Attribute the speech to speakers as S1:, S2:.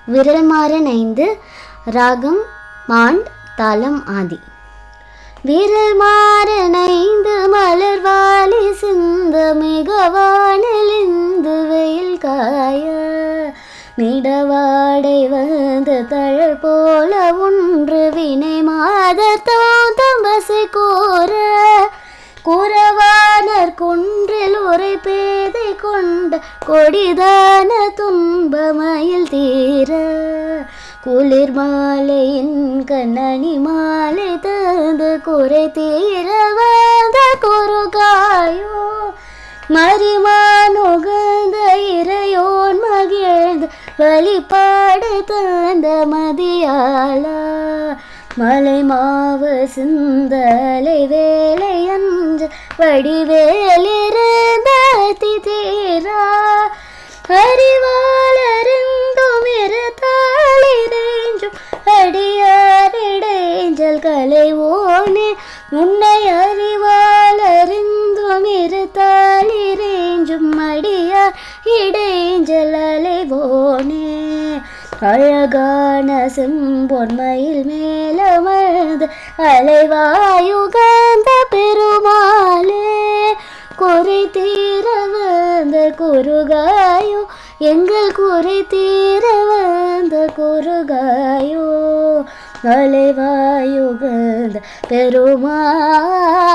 S1: விரல்மாறன் 5 ராகம் மாண்ட் தாளம் ஆதி. விரல்மாறன் 5 மலர்வாலி சிந்த மிகவானிலிந்து வெயில் காய மிடவாடை வந்து தழல் போல ஒன்று வினை மாதர் தம்பசை கூறவானர் குன்றில் உரை பேதை கொண்ட கொடிதான துன்பமயில் தீர குளிர் மாலையின் கண்ணணி மாலை தந்து குறை தீர வந்த குறுகாயோ மரிமானுகந்த இறையோன் மகிழ்ந்து வழிபாடு தந்த மதியாளா மலை மாவு சிந்தலை வேலை அன்று வடிவேலிருந்த திதீரா அறிவாளருந்தும் இருத்தாளிரேஞ்சும் அடியாரிடேஞ்சல் கலைவோனே உன்னை அறிவாளருந்தும் இருத்தாளிரேஞ்சும் அடியார் இடைஞ்சல் அலைவோனே அழகான செம்பொன்மையில் மேலமர்ந்து அலைவாயுகந்த பெருமாளே குறை தீர வந்த குறுகாயோ எங்கள் குறை தீர வந்த குறுகாயோ அலைவாயுகந்த பெருமாளே.